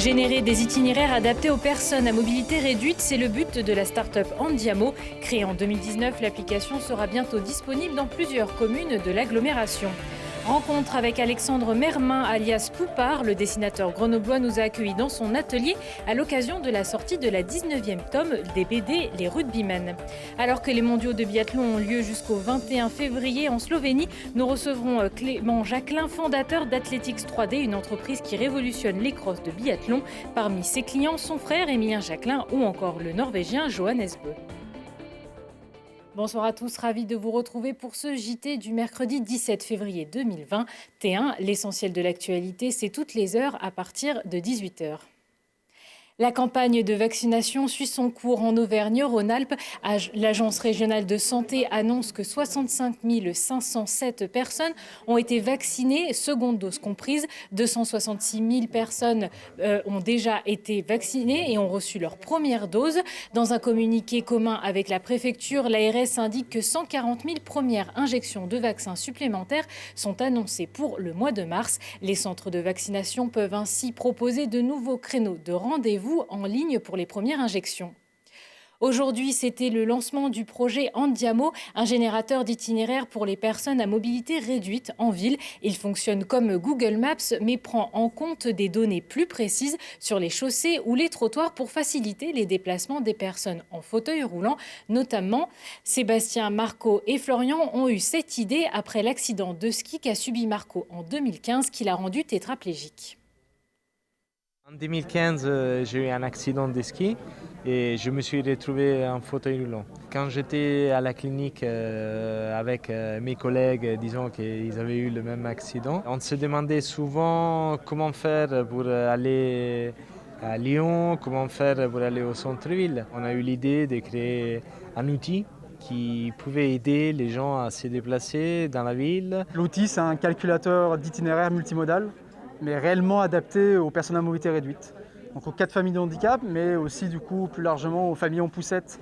Générer des itinéraires adaptés aux personnes à mobilité réduite, c'est le but de la start-up Andiamo. Créée en 2019, l'application sera bientôt disponible dans plusieurs communes de l'agglomération. Rencontre avec Alexandre Mermin, alias Poupard. Le dessinateur grenoblois nous a accueillis dans son atelier à l'occasion de la sortie de la 19e tome des BD Les Rugbymen. Alors que les mondiaux de biathlon ont lieu jusqu'au 21 février en Slovénie, nous recevrons Clément Jacquelin, fondateur d'Athletics 3D, une entreprise qui révolutionne les crosses de biathlon. Parmi ses clients, son frère Émilien Jacquelin ou encore le Norvégien Johannes Bø. Bonsoir à tous, ravi de vous retrouver pour ce JT du mercredi 17 février 2020. T1, l'essentiel de l'actualité, c'est toutes les heures à partir de 18h. La campagne de vaccination suit son cours en Auvergne-Rhône-Alpes. L'Agence régionale de santé annonce que 65 507 personnes ont été vaccinées, seconde dose comprise. 266 000 personnes ont déjà été vaccinées et ont reçu leur première dose. Dans un communiqué commun avec la préfecture, l'ARS indique que 140 000 premières injections de vaccins supplémentaires sont annoncées pour le mois de mars. Les centres de vaccination peuvent ainsi proposer de nouveaux créneaux de rendez-vous en ligne pour les premières injections. Aujourd'hui, c'était le lancement du projet Andiamo, un générateur d'itinéraires pour les personnes à mobilité réduite en ville. Il fonctionne comme Google Maps, mais prend en compte des données plus précises sur les chaussées ou les trottoirs pour faciliter les déplacements des personnes en fauteuil roulant. Notamment, Sébastien, Marco et Florian ont eu cette idée après l'accident de ski qu'a subi Marco en 2015 qui l'a rendu tétraplégique. En 2015, j'ai eu un accident de ski et je me suis retrouvé en fauteuil roulant. Quand j'étais à la clinique avec mes collègues, disons qu'ils avaient eu le même accident, on se demandait souvent comment faire pour aller à Lyon, comment faire pour aller au centre-ville. On a eu l'idée de créer un outil qui pouvait aider les gens à se déplacer dans la ville. L'outil, c'est un calculateur d'itinéraire multimodal, mais réellement adapté aux personnes à mobilité réduite. Donc aux cas de familles de handicap, mais aussi du coup plus largement aux familles en poussette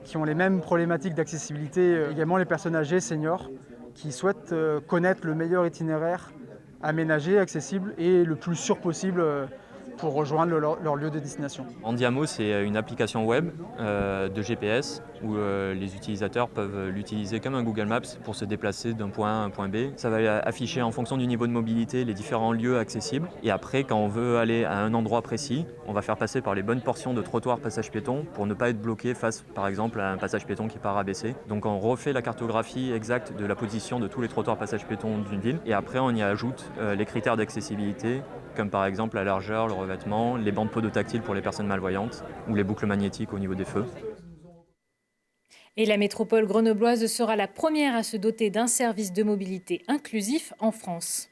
qui ont les mêmes problématiques d'accessibilité, également les personnes âgées, seniors, qui souhaitent connaître le meilleur itinéraire aménagé, accessible et le plus sûr possible pour rejoindre leur lieu de destination. Andiamo, c'est une application web de GPS où les utilisateurs peuvent l'utiliser comme un Google Maps pour se déplacer d'un point A à un point B. Ça va afficher en fonction du niveau de mobilité les différents lieux accessibles. Et après, quand on veut aller à un endroit précis, on va faire passer par les bonnes portions de trottoir passage piéton pour ne pas être bloqué face, par exemple, à un passage piéton qui part abaissé. Donc on refait la cartographie exacte de la position de tous les trottoirs passage piéton d'une ville. Et après, on y ajoute les critères d'accessibilité, comme par exemple la largeur, le revêtement, les bandes podotactiles pour les personnes malvoyantes ou les boucles magnétiques au niveau des feux. Et la métropole grenobloise sera la première à se doter d'un service de mobilité inclusif en France.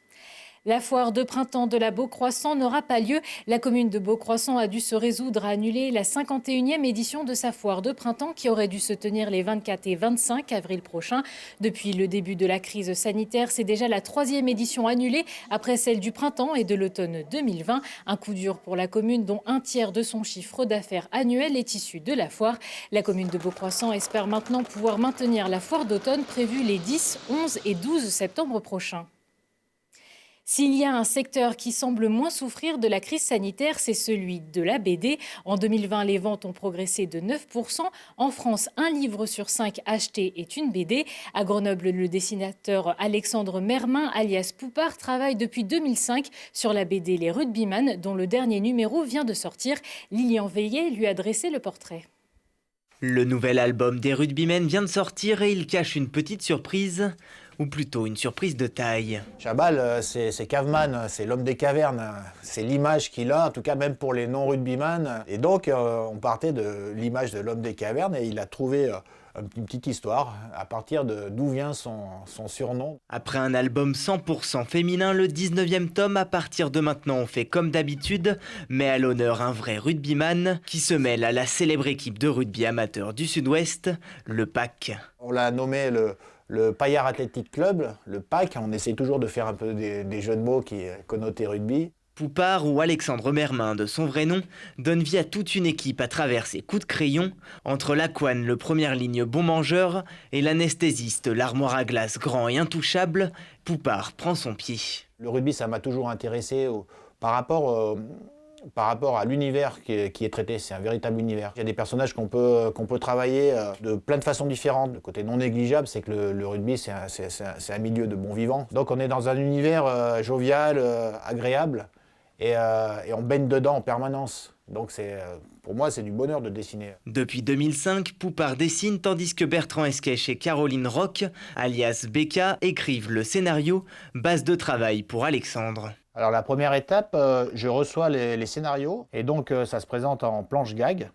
La foire de printemps de la Beaucroissant n'aura pas lieu. La commune de Beaucroissant a dû se résoudre à annuler la 51e édition de sa foire de printemps qui aurait dû se tenir les 24 et 25 avril prochains. Depuis le début de la crise sanitaire, c'est déjà la 3e édition annulée après celle du printemps et de l'automne 2020. Un coup dur pour la commune dont un tiers de son chiffre d'affaires annuel est issu de la foire. La commune de Beaucroissant espère maintenant pouvoir maintenir la foire d'automne prévue les 10, 11 et 12 septembre prochains. S'il y a un secteur qui semble moins souffrir de la crise sanitaire, c'est celui de la BD. En 2020, les ventes ont progressé de 9%. En France, un livre sur 5 acheté est une BD. À Grenoble, le dessinateur Alexandre Mermin, alias Poupard, travaille depuis 2005 sur la BD Les Rugbymen, dont le dernier numéro vient de sortir. Lilian Veillet lui a dressé le portrait. Le nouvel album des Rugbymen vient de sortir et il cache une petite surprise, ou plutôt une surprise de taille. Chabal, c'est Caveman, c'est l'homme des cavernes, c'est l'image qu'il a, en tout cas même pour les non-rugbyman. Et donc on partait de l'image de l'homme des cavernes et il a trouvé une petite histoire à partir d'où vient son surnom. Après un album 100% féminin, le 19e tome, à partir de maintenant, on fait comme d'habitude, met à l'honneur un vrai rugbyman qui se mêle à la célèbre équipe de rugby amateur du Sud-Ouest, le PAC. On l'a nommé le Paillard Athletic Club, le PAC. On essaie toujours de faire un peu des jeux de mots qui connotent rugby. Poupard, ou Alexandre Mermin de son vrai nom, donne vie à toute une équipe à travers ses coups de crayon, entre l'Aquan, le première ligne bon mangeur, et l'anesthésiste, l'armoire à glace grand et intouchable, Poupard prend son pied. Le rugby, ça m'a toujours intéressé par rapport par rapport à l'univers qui est traité. C'est un véritable univers. Il y a des personnages qu'on peut travailler de plein de façons différentes. Le côté non négligeable, c'est que le rugby, c'est un milieu de bons vivants. Donc on est dans un univers jovial, agréable, et on baigne dedans en permanence. Donc pour moi, c'est du bonheur de dessiner. Depuis 2005, Poupart dessine tandis que Bertrand Esquèche et Caroline Roch, alias Becca, écrivent le scénario, base de travail pour Alexandre. Alors la première étape, je reçois les scénarios et donc ça se présente en planche gag,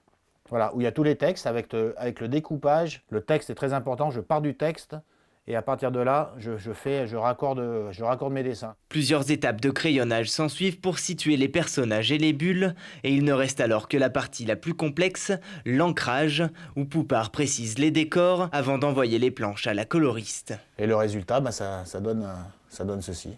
voilà, où il y a tous les textes avec le découpage. Le texte est très important, je pars du texte et à partir de là, je raccorde mes dessins. Plusieurs étapes de crayonnage s'ensuivent pour situer les personnages et les bulles et il ne reste alors que la partie la plus complexe, l'ancrage, où Poupart précise les décors avant d'envoyer les planches à la coloriste. Et le résultat, ça donne ceci.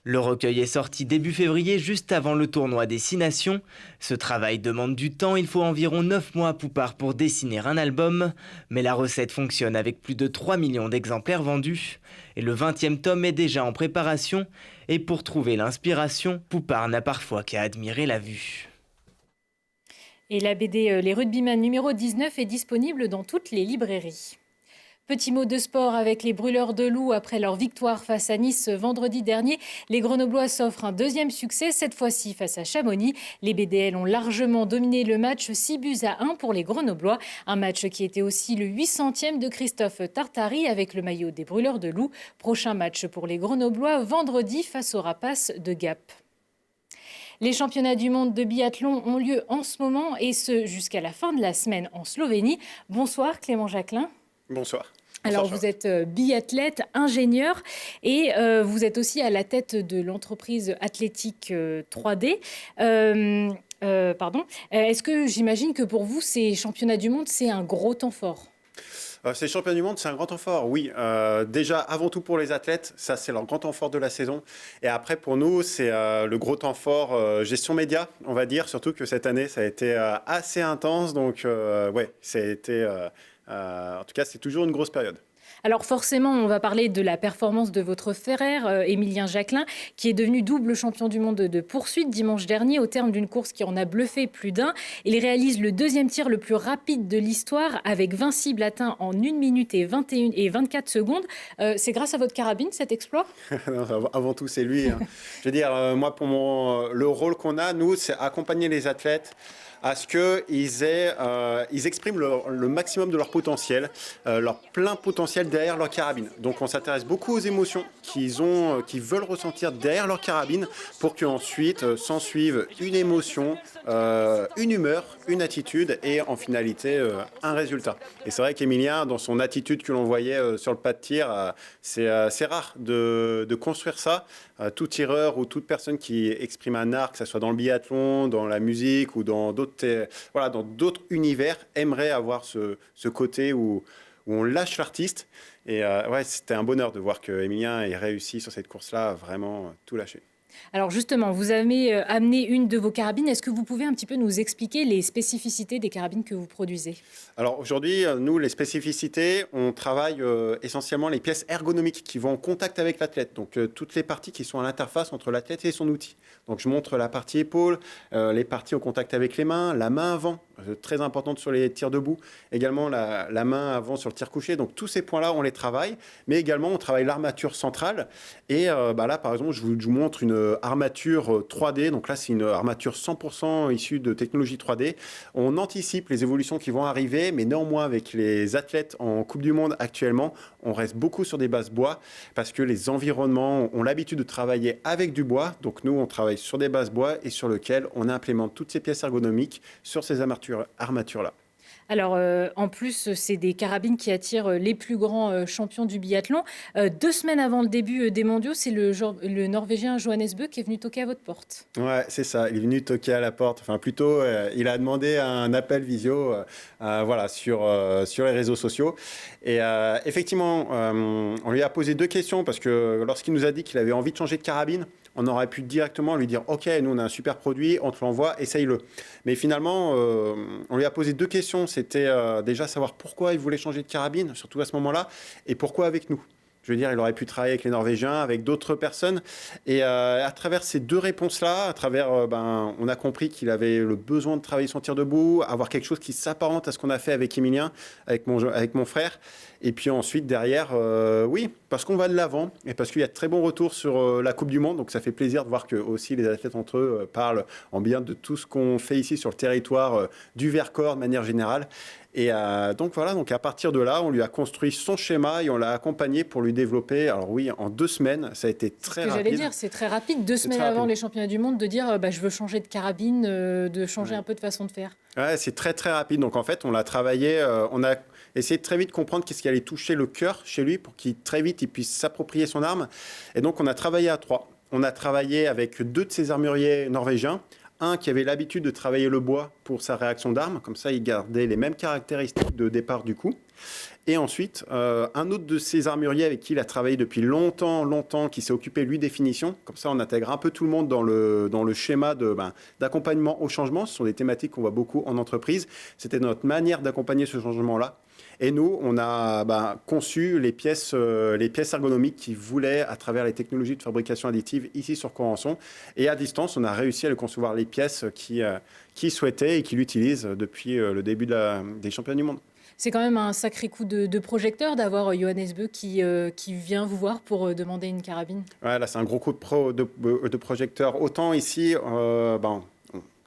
Le recueil est sorti début février, juste avant le tournoi des 6 nations. Ce travail demande du temps, il faut environ 9 mois à Poupart pour dessiner un album. Mais la recette fonctionne avec plus de 3 millions d'exemplaires vendus. Et le 20e tome est déjà en préparation. Et pour trouver l'inspiration, Poupart n'a parfois qu'à admirer la vue. Et la BD Les Rugbyman numéro 19 est disponible dans toutes les librairies. Petit mot de sport avec les Brûleurs de Loup. Après leur victoire face à Nice vendredi dernier, les Grenoblois s'offrent un deuxième succès, cette fois-ci face à Chamonix. Les BDL ont largement dominé le match, 6-1 pour les Grenoblois. Un match qui était aussi le 800e de Christophe Tartari avec le maillot des Brûleurs de Loup. Prochain match pour les Grenoblois vendredi face aux Rapaces de Gap. Les championnats du monde de biathlon ont lieu en ce moment et ce jusqu'à la fin de la semaine en Slovénie. Bonsoir Clément Jacquelin. Bonsoir. Alors, vous êtes biathlète, ingénieur et vous êtes aussi à la tête de l'entreprise athlétique 3D. Est-ce que j'imagine que pour vous, ces championnats du monde, c'est un gros temps fort ? Ces championnats du monde, c'est un grand temps fort, oui. Déjà, avant tout pour les athlètes, ça c'est leur grand temps fort de la saison. Et après, pour nous, c'est le gros temps fort gestion média, on va dire. Surtout que cette année, ça a été assez intense. Donc, ça a été... en tout cas, c'est toujours une grosse période. Alors forcément, on va parler de la performance de votre frère, Émilien Jacquelin, qui est devenu double champion du monde de poursuite dimanche dernier au terme d'une course qui en a bluffé plus d'un. Il réalise le deuxième tir le plus rapide de l'histoire avec 20 cibles atteintes en 1 minute et 24 secondes. C'est grâce à votre carabine, cet exploit ? Non, avant tout, c'est lui. Hein. Je veux dire, moi, pour le rôle qu'on a, nous, c'est accompagner les athlètes à ce qu'ils expriment le maximum de leur potentiel, leur plein potentiel derrière leur carabine. Donc on s'intéresse beaucoup aux émotions qu'ils veulent ressentir derrière leur carabine pour qu'ensuite s'ensuive une émotion, une humeur, une attitude et en finalité un résultat. Et c'est vrai qu'Émilien, dans son attitude que l'on voyait sur le pas de tir, c'est rare de construire ça. Tout tireur ou toute personne qui exprime un art, que ce soit dans le biathlon, dans la musique ou dans d'autres univers, aimerait avoir ce côté où on lâche l'artiste. Et c'était un bonheur de voir qu'Émilien ait réussi sur cette course-là, vraiment tout lâcher. Alors justement, vous avez amené une de vos carabines. Est-ce que vous pouvez un petit peu nous expliquer les spécificités des carabines que vous produisez ? Alors aujourd'hui, nous, les spécificités, on travaille essentiellement les pièces ergonomiques qui vont en contact avec l'athlète. Donc toutes les parties qui sont à l'interface entre l'athlète et son outil. Donc je montre la partie épaule, les parties au contact avec les mains, la main avant, très importante sur les tirs debout. Également la main avant sur le tir couché. Donc tous ces points-là, on les travaille. Mais également, on travaille l'armature centrale. Et là, par exemple, je vous montre une armature 3D. Donc là, c'est une armature 100% issue de technologie 3D. On anticipe les évolutions qui vont arriver, mais néanmoins, avec les athlètes en Coupe du Monde actuellement, on reste beaucoup sur des bases bois parce que les environnements ont l'habitude de travailler avec du bois. Donc nous, on travaille sur des bases bois et sur lesquelles on implémente toutes ces pièces ergonomiques sur ces armatures-là. Alors, en plus, c'est des carabines qui attirent les plus grands champions du biathlon. 2 semaines avant le début des mondiaux, c'est le Norvégien Johannes Bø qui est venu toquer à votre porte. Ouais, c'est ça. Il est venu toquer à la porte. Enfin, plutôt, il a demandé un appel visio sur les réseaux sociaux. Et effectivement, on lui a posé 2 questions parce que lorsqu'il nous a dit qu'il avait envie de changer de carabine, on aurait pu directement lui dire « Ok, nous, on a un super produit, on te l'envoie, essaye-le. » Mais finalement, on lui a posé 2 questions. C'était déjà savoir pourquoi il voulait changer de carabine, surtout à ce moment-là, et pourquoi avec nous. Je veux dire, il aurait pu travailler avec les Norvégiens, avec d'autres personnes. Et à travers ces deux réponses-là, on a compris qu'il avait le besoin de travailler son tir debout, avoir quelque chose qui s'apparente à ce qu'on a fait avec Emilien, avec mon frère. Et puis ensuite, derrière, oui, parce qu'on va de l'avant et parce qu'il y a de très bons retours sur la Coupe du Monde. Donc ça fait plaisir de voir que aussi les athlètes entre eux parlent en bien de tout ce qu'on fait ici sur le territoire du Vercors de manière générale. Et donc voilà, donc à partir de là, on lui a construit son schéma et on l'a accompagné pour lui développer. Alors oui, en 2 semaines, ça a été très rapide. J'allais dire, c'est très rapide. 2 semaines avant les championnats du monde, de dire je veux changer de carabine, de changer un peu de façon de faire. Ouais, c'est très très rapide. Donc en fait, on l'a travaillé, on a essayé de très vite comprendre qu'est-ce qui allait toucher le cœur chez lui pour qu'il très vite il puisse s'approprier son arme. Et donc on a travaillé à 3. On a travaillé avec 2 de ses armuriers norvégiens. Un qui avait l'habitude de travailler le bois pour sa réaction d'arme, comme ça il gardait les mêmes caractéristiques de départ du coup. Et ensuite, un autre de ses armuriers avec qui il a travaillé depuis longtemps, qui s'est occupé lui des finitions. Comme ça on intègre un peu tout le monde dans le schéma d'accompagnement au changement. Ce sont des thématiques qu'on voit beaucoup en entreprise. C'était notre manière d'accompagner ce changement-là. Et nous, on a conçu les pièces ergonomiques qu'ils voulaient à travers les technologies de fabrication additive ici sur Corançon. Et à distance, on a réussi à lui concevoir les pièces qu'il souhaitait et qu'il utilise depuis le début des championnats du monde. C'est quand même un sacré coup de projecteur d'avoir Johannes Beu qui vient vous voir pour demander une carabine. Ouais, là, c'est un gros coup de projecteur. Autant ici,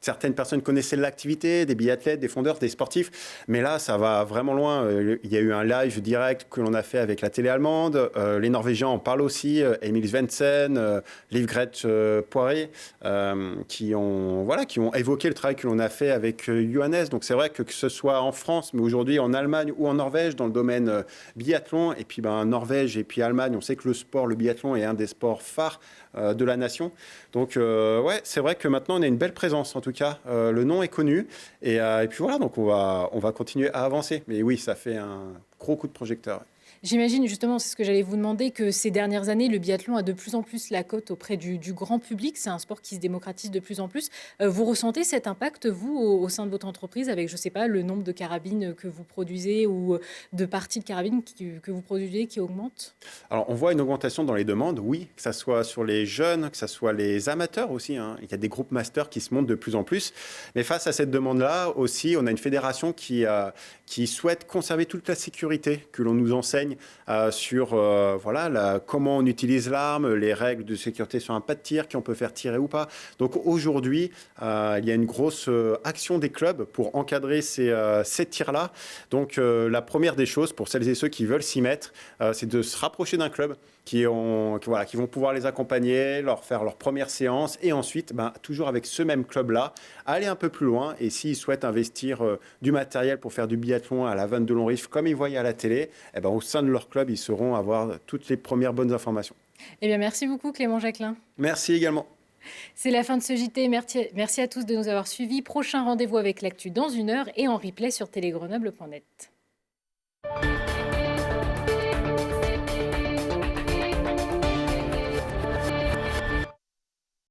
certaines personnes connaissaient l'activité, des biathlètes, des fondeurs, des sportifs, mais là, ça va vraiment loin. Il y a eu un live direct que l'on a fait avec la télé allemande. Les Norvégiens en parlent aussi, Emil Svendsen, Liv Gretsch Poiré, qui ont évoqué le travail que l'on a fait avec Johannes. Donc c'est vrai que ce soit en France, mais aujourd'hui en Allemagne ou en Norvège, dans le domaine biathlon, et puis Norvège et puis Allemagne, on sait que le biathlon est un des sports phares de la nation. Donc c'est vrai que maintenant on a une belle présence en tout cas. Le nom est connu et puis voilà, donc on va continuer à avancer. Mais oui, ça fait un gros coup de projecteur. J'imagine justement, c'est ce que j'allais vous demander, que ces dernières années, le biathlon a de plus en plus la cote auprès du grand public. C'est un sport qui se démocratise de plus en plus. Vous ressentez cet impact, vous, au sein de votre entreprise, avec, je ne sais pas, le nombre de carabines que vous produisez ou de parties de carabines que vous produisez qui augmente? Alors, on voit une augmentation dans les demandes, oui, que ce soit sur les jeunes, que ce soit les amateurs aussi. Il y a des groupes masters qui se montent de plus en plus. Mais face à cette demande-là, aussi, on a une fédération qui souhaite conserver toute la sécurité que l'on nous enseigne sur comment on utilise l'arme, les règles de sécurité sur un pas de tir, qui on peut faire tirer ou pas. Donc aujourd'hui, il y a une grosse action des clubs pour encadrer ces tirs-là. Donc la première des choses pour celles et ceux qui veulent s'y mettre, c'est de se rapprocher d'un club qui vont pouvoir les accompagner, leur faire leur première séance et ensuite, toujours avec ce même club-là, aller un peu plus loin. Et s'ils souhaitent investir du matériel pour faire du biathlon à la Vanne de Longriff, comme ils voyaient à la télé, au sein de leur club, ils sauront avoir toutes les premières bonnes informations. Eh bien, merci beaucoup Clément Jacquelin. Merci également. C'est la fin de ce JT. Merci à tous de nous avoir suivis. Prochain rendez-vous avec l'actu dans 1 heure et en replay sur télégrenoble.net.